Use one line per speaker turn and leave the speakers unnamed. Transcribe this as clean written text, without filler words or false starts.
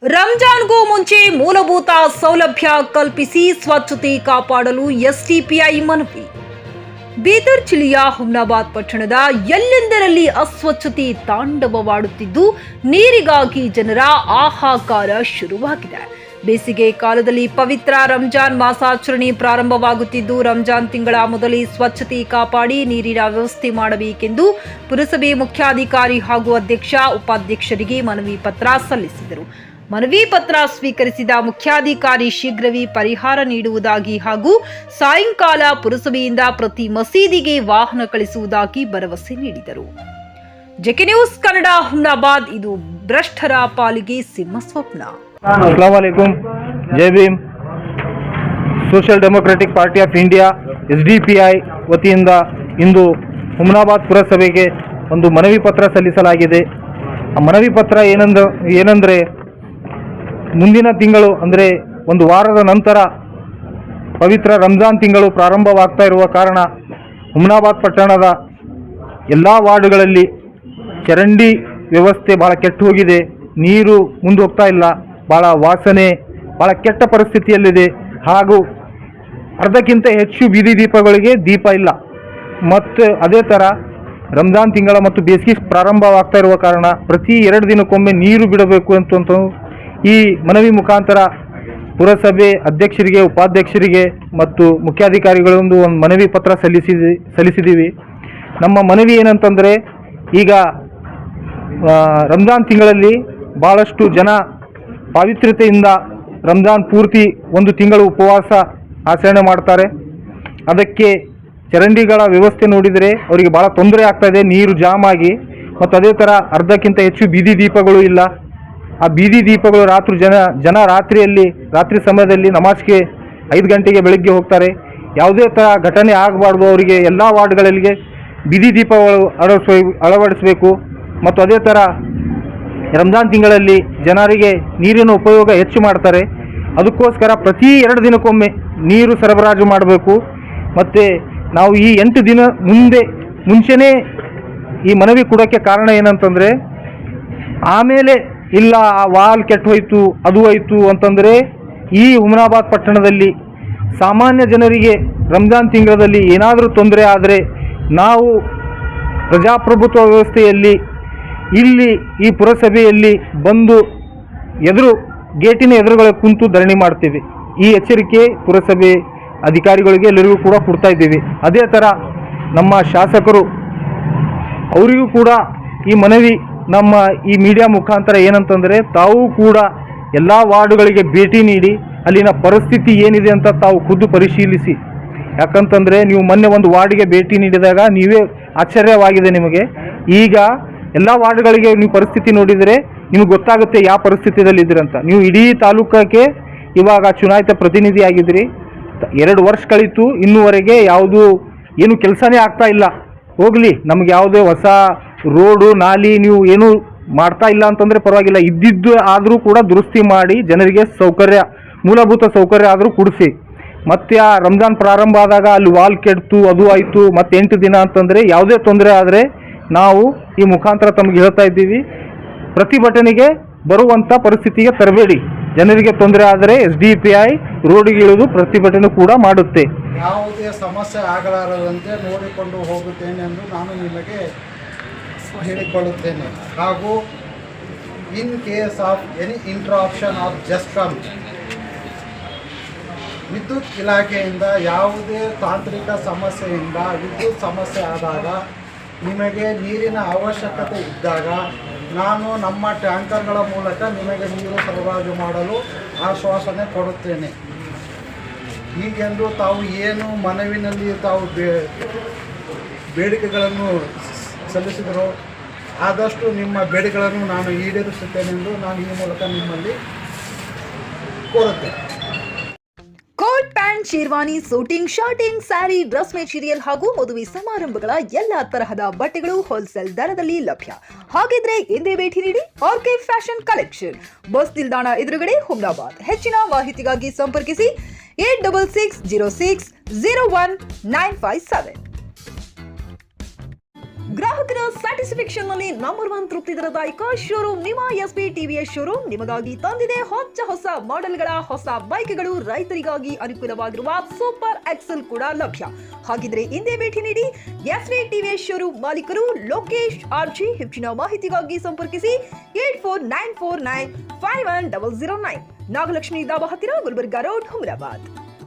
ರಂಜಾನ್ಗೂ ಮುಂಚೆ ಮೂಲಭೂತ ಸೌಲಭ್ಯ ಕಲ್ಪಿಸಿ ಸ್ವಚ್ಛತೆ ಕಾಪಾಡಲು ಎಸ್ಡಿಪಿಐ ಮನವಿ. ಬೀದರ್ ಜಿಲ್ಲೆಯ ಹುಮ್ನಾಬಾದ್ ಪಟ್ಟಣದ ಎಲ್ಲೆಂದರಲ್ಲಿ ಅಸ್ವಚ್ಛತೆ ತಾಂಡವವಾಡುತ್ತಿದ್ದು ನೀರಿಗಾಗಿ ಜನರ ಹಾಹಾಕಾರ ಶುರುವಾಗಿದೆ. ಬೇಸಿಗೆ ಕಾಲದಲ್ಲಿ ಪವಿತ್ರ ರಂಜಾನ್ ಮಾಸಾಚರಣೆ ಪ್ರಾರಂಭವಾಗುತ್ತಿದ್ದು ರಂಜಾನ್ ತಿಂಗಳ ಮೊದಲೇ ಸ್ವಚ್ಛತೆ ಕಾಪಾಡಿ ನೀರಿನ ವ್ಯವಸ್ಥೆ ಮಾಡಬೇಕೆಂದು ಪುರಸಭೆ ಮುಖ್ಯಾಧಿಕಾರಿ ಹಾಗೂ ಅಧ್ಯಕ್ಷ ಉಪಾಧ್ಯಕ್ಷರಿಗೆ ಮನವಿ ಪತ್ರ ಸಲ್ಲಿಸಿದರು. ಮನವಿ ಪತ್ರ ಸ್ವೀಕರಿಸಿದ ಮುಖ್ಯಾಧಿಕಾರಿ ಶೀಘ್ರವೇ ಪರಿಹಾರ ನೀಡುವುದಾಗಿ ಹಾಗೂ ಸಾಯಂಕಾಲ ಪುರಸಭೆಯಿಂದ ಪ್ರತಿ ಮಸೀದಿಗೆ ವಾಹನ ಕಳಿಸುವುದಾಗಿ ಭರವಸೆ ನೀಡಿದರು. JK news Kannada, Humnabad. ಇದು ಭ್ರಷ್ಟರ ಪಾಲಿಗೆ ಸಿಂಹ ಸ್ವಪ್ನ.
अस्सलाम वालेकुम, जय Bhim. Social democratic party of India SDPI ವತಿಯಿಂದ ಇಂದು ಹುಮ್ನಾಬಾದ್ ಪುರಸಭೆಗೆ ಒಂದು ಮನವಿ ಪತ್ರ ಸಲ್ಲಿಸಲಾಗಿದೆ. ಆ ಮನವಿ ಪತ್ರ ಏನಂದರೆ ಮುಂದಿನ ತಿಂಗಳು ಅಂದರೆ ಒಂದು ವಾರದ ನಂತರ ಪವಿತ್ರ ರಂಜಾನ್ ತಿಂಗಳು ಪ್ರಾರಂಭವಾಗ್ತಾ ಇರುವ ಕಾರಣ ಹುಮ್ನಾಬಾದ್ ಪಟ್ಟಣದ ಎಲ್ಲ ವಾರ್ಡ್ಗಳಲ್ಲಿ ಚರಂಡಿ ವ್ಯವಸ್ಥೆ ಭಾಳ ಕೆಟ್ಟು ಹೋಗಿದೆ. ನೀರು ಮುಂದೆ ಹೋಗ್ತಾ ಇಲ್ಲ, ಭಾಳ ವಾಸನೆ, ಭಾಳ ಕೆಟ್ಟ ಪರಿಸ್ಥಿತಿಯಲ್ಲಿದೆ. ಹಾಗೂ ಅರ್ಧಕ್ಕಿಂತ ಹೆಚ್ಚು ಬೀದಿ ದೀಪಗಳಿಗೆ ದೀಪ ಇಲ್ಲ. ಮತ್ತು ಅದೇ ಥರ ರಂಜಾನ್ ತಿಂಗಳ ಮತ್ತು ಬೇಸಿಗೆ ಪ್ರಾರಂಭವಾಗ್ತಾ ಇರುವ ಕಾರಣ ಪ್ರತಿ 2 ದಿನಕ್ಕೊಮ್ಮೆ ನೀರು ಬಿಡಬೇಕು ಅಂತ ಈ ಮನವಿ ಮುಖಾಂತರ ಪುರಸಭೆ ಅಧ್ಯಕ್ಷರಿಗೆ, ಉಪಾಧ್ಯಕ್ಷರಿಗೆ ಮತ್ತು ಮುಖ್ಯಾಧಿಕಾರಿಗಳೊಂದು ಒಂದು ಮನವಿ ಪತ್ರ ಸಲ್ಲಿಸಿದ್ದೀವಿ. ನಮ್ಮ ಮನವಿ ಏನಂತಂದರೆ, ಈಗ ರಂಜಾನ್ ತಿಂಗಳಲ್ಲಿ ಭಾಳಷ್ಟು ಜನ ಪಾವಿತ್ರ್ಯತೆಯಿಂದ ರಂಜಾನ್ ಪೂರ್ತಿ 1 ತಿಂಗಳು ಉಪವಾಸ ಆಚರಣೆ ಮಾಡ್ತಾರೆ. ಅದಕ್ಕೆ ಚರಂಡಿಗಳ ವ್ಯವಸ್ಥೆ ನೋಡಿದರೆ ಅವರಿಗೆ ಭಾಳ ತೊಂದರೆ ಆಗ್ತಾಯಿದೆ, ನೀರು ಜಾಮ್ ಆಗಿ. ಮತ್ತು ಅದೇ ಥರ ಅರ್ಧಕ್ಕಿಂತ ಹೆಚ್ಚು ಬೀದಿ ದೀಪಗಳು ಇಲ್ಲ. ಆ ಬೀದಿ ದೀಪಗಳು ಜನ ರಾತ್ರಿ ಸಮಯದಲ್ಲಿ ನಮಾಜ್ಗೆ 5 ಗಂಟೆಗೆ ಬೆಳಗ್ಗೆ ಹೋಗ್ತಾರೆ. ಯಾವುದೇ ಥರ ಘಟನೆ ಆಗಬಾರ್ದು, ಅವರಿಗೆ ಎಲ್ಲ ವಾರ್ಡ್ಗಳಿಗೆ ಬೀದಿ ದೀಪಗಳು ಅಳವಡಿಸಬೇಕು. ಮತ್ತು ಅದೇ ಥರ ರಂಜಾನ್ ತಿಂಗಳಲ್ಲಿ ಜನರಿಗೆ ನೀರಿನ ಉಪಯೋಗ ಹೆಚ್ಚು ಮಾಡ್ತಾರೆ. ಅದಕ್ಕೋಸ್ಕರ ಪ್ರತಿ 2 ದಿನಕ್ಕೊಮ್ಮೆ ನೀರು ಸರಬರಾಜು ಮಾಡಬೇಕು. ಮತ್ತು ನಾವು ಈ 8 ದಿನ ಮುಂಚೆನೇ ಈ ಮನವಿ ಕೊಡೋಕ್ಕೆ ಕಾರಣ ಏನಂತಂದರೆ, ಆಮೇಲೆ ಇಲ್ಲ ಆ ವಾಲ್ ಕೆಟ್ಟು ಹೋಯಿತು, ಅದು ಹೋಯಿತು ಅಂತಂದರೆ ಈ ಹುಮ್ನಾಬಾದ್ ಪಟ್ಟಣದಲ್ಲಿ ಸಾಮಾನ್ಯ ಜನರಿಗೆ ರಂಜಾನ್ ತಿಂಗಳಲ್ಲಿ ಏನಾದರೂ ತೊಂದರೆ ಆದರೆ ನಾವು ಪ್ರಜಾಪ್ರಭುತ್ವ ವ್ಯವಸ್ಥೆಯಲ್ಲಿ ಇಲ್ಲಿ ಈ ಪುರಸಭೆಯಲ್ಲಿ ಬಂದು ಗೇಟಿನ ಎದುರುಗಳ ಕುಂತು ಧರಣಿ ಮಾಡ್ತೀವಿ. ಈ ಎಚ್ಚರಿಕೆ ಪುರಸಭೆ ಅಧಿಕಾರಿಗಳಿಗೆ ಎಲ್ಲರಿಗೂ ಕೂಡ ಕೊಡ್ತಾ ಇದ್ದೀವಿ. ಅದೇ ಥರ ನಮ್ಮ ಶಾಸಕರು ಅವರಿಗೂ ಕೂಡ ಈ ಮನವಿ ನಮ್ಮ ಈ ಮೀಡಿಯಾ ಮುಖಾಂತರ ಏನಂತಂದರೆ, ತಾವು ಕೂಡ ಎಲ್ಲ ವಾರ್ಡುಗಳಿಗೆ ಭೇಟಿ ನೀಡಿ ಅಲ್ಲಿನ ಪರಿಸ್ಥಿತಿ ಏನಿದೆ ಅಂತ ತಾವು ಖುದ್ದು ಪರಿಶೀಲಿಸಿ. ಯಾಕಂತಂದರೆ ನೀವು ಮೊನ್ನೆ ಒಂದು ವಾರ್ಡ್ಗೆ ಭೇಟಿ ನೀಡಿದಾಗ ನೀವೇ ಆಶ್ಚರ್ಯವಾಗಿದೆ ನಿಮಗೆ. ಈಗ ಎಲ್ಲ ವಾರ್ಡ್ಗಳಿಗೆ ನೀವು ಪರಿಸ್ಥಿತಿ ನೋಡಿದರೆ ನಿಮಗೆ ಗೊತ್ತಾಗುತ್ತೆ ಯಾವ ಪರಿಸ್ಥಿತಿಯಲ್ಲಿದ್ದೀರಂತ. ನೀವು ಇಡೀ ತಾಲೂಕಕ್ಕೆ ಇವಾಗ ಚುನಾಯಿತ ಪ್ರತಿನಿಧಿ ಆಗಿದ್ದೀರಿ. 2 ವರ್ಷ ಕಳೀತು, ಇನ್ನೂವರೆಗೆ ಏನು ಕೆಲಸನೇ ಆಗ್ತಾ ಇಲ್ಲ. ಹೋಗಲಿ, ನಮಗೆ ಯಾವುದೇ ಹೊಸ ರೋಡು ನಾಲಿ ನೀವು ಏನು ಮಾಡ್ತಾ ಇಲ್ಲ ಅಂತಂದರೆ ಪರವಾಗಿಲ್ಲ, ಇದ್ದಿದ್ದು ಆದರೂ ಕೂಡ ದುರಸ್ತಿ ಮಾಡಿ ಜನರಿಗೆ ಮೂಲಭೂತ ಸೌಕರ್ಯ ಆದರೂ ಕೊಡಿಸಿ. ಮತ್ತು ಆ ರಂಜಾನ್ ಪ್ರಾರಂಭ ಆದಾಗ ಅಲ್ಲಿ ವಾಲ್ ಕೆಡ್ತು, ಅದು ಆಯಿತು, ಮತ್ತು 8 ದಿನ ಅಂತಂದರೆ ಯಾವುದೇ ತೊಂದರೆ ಆದರೆ ನಾವು ಈ ಮುಖಾಂತರ ತಮಗೆ ಹೇಳ್ತಾ ಇದ್ದೀವಿ, ಪ್ರತಿಭಟನೆಗೆ ಬರುವಂಥ ಪರಿಸ್ಥಿತಿಗೆ ತರಬೇಡಿ. ಜನರಿಗೆ ತೊಂದರೆ ಆದರೆ ಎಸ್ಡಿಪಿಐ ರೋಡಿಗೆ ಇಳಿದು ಪ್ರತಿಭಟನೆ ಕೂಡ ಮಾಡುತ್ತೆ.
ಯಾವುದೇ ಸಮಸ್ಯೆ ಆಗಲಾರದಂತೆ ನೋಡಿಕೊಂಡು ಹೋಗುತ್ತೇನೆ ಎಂದು ನಾನು ನಿಮಗೆ ಹೇಳಿಕೊಳ್ಳುತ್ತೇನೆ. ಹಾಗೂ in case of any interruption of GESCOM, ವಿದ್ಯುತ್ ಇಲಾಖೆಯಿಂದ ಯಾವುದೇ ತಾಂತ್ರಿಕ ಸಮಸ್ಯೆಯಿಂದ ವಿದ್ಯುತ್ ಸಮಸ್ಯೆ ಆದಾಗ, ನಿಮಗೆ ನೀರಿನ ಅವಶ್ಯಕತೆ ಇದ್ದಾಗ ನಾನು ನಮ್ಮ ಟ್ಯಾಂಕರ್ಗಳ ಮೂಲಕ ನಿಮಗೆ ನೀರು ಸರಬರಾಜು ಮಾಡಲು ಆಶ್ವಾಸನೆ ಕೊಡುತ್ತೇನೆ. ಹೀಗೆಂದು ತಾವು ಏನು ಮನವಿನಲ್ಲಿ ತಾವು ಬೇಡಿಕೆಗಳನ್ನು ಸಲ್ಲಿಸಿದರು, ಆದಷ್ಟು ನಿಮ್ಮ ಬೇಡಿಕೆಗಳನ್ನು ನಾನು ಈಡೇರಿಸುತ್ತೇನೆಂದು ನಾನು ಈ ಮೂಲಕ ನಿಮ್ಮಲ್ಲಿ ಕೋರುತ್ತೇನೆ.
Coat pant, sherwani, suiting, shirting, sari, dress material ಹಾಗೂ ಮದುವೆ ಸಮಾರಂಭಗಳ ಎಲ್ಲಾ ತರಹದ ಬಟ್ಟೆಗಳು ಹೋಲ್ಸೇಲ್ ದರದಲ್ಲಿ ಲಭ್ಯ. ಹಾಗಿದ್ರೆ ಎಂದೇ ಭೇಟಿ ನೀಡಿ ಆರ್ಕೆ ಫ್ಯಾಷನ್ ಕಲೆಕ್ಷನ್, ಬಸ್ ನಿಲ್ದಾಣ ಎದುರುಗಡೆ, ಹುಮ್ನಾಬಾದ್. ಹೆಚ್ಚಿನ ಮಾಹಿತಿಗಾಗಿ ಸಂಪರ್ಕಿಸಿ 8660601957. ಗ್ರಾಹಕರ ಸ್ಯಾಟಿಸ್ಫ್ಯಾಕ್ಷನ್ ನಲ್ಲಿ ನಂಬರ್ 1 ತೃಪ್ತಿ ದರದಾಯಕ ಶೋರೂಮ್ ನಿಮ್ಮ ಎಸ್ಪಿ ಟಿವಿಎಸ್ ಶೋರೂಮ್ ನಿಮಗಾಗಿ ತಂದಿದೆ ಹೊಸ ಮಾಡೆಲ್ಗಳ ಹೊಸ ಬೈಕ್ಗಳು, ರೈತರಿಗಾಗಿ ಅನುಕೂಲವಾಗಿರುವ ಸೂಪರ್ ಎಕ್ಸೆಲ್ ಕೂಡ ಲಭ್ಯ. ಹಾಗಿದ್ರೆ ಹಿಂದೆ ಭೇಟಿ ನೀಡಿ ಎಸ್ಪಿ ಟಿವಿಎಸ್ ಶೋರೂಮ್ ಮಾಲೀಕರು ಲೋಕೇಶ್ ಆರ್ಜಿ. ಹೆಚ್ಚಿನ ಮಾಹಿತಿಗಾಗಿ ಸಂಪರ್ಕಿಸಿ 8494951009. ನಾಗಲಕ್ಷ್ಮಿ ದಾಬಾ ಹತ್ತಿರ, ಗುಲ್ಬರ್ಗಾ ರೋಡ್, ಹುಮರಾಬಾದ್.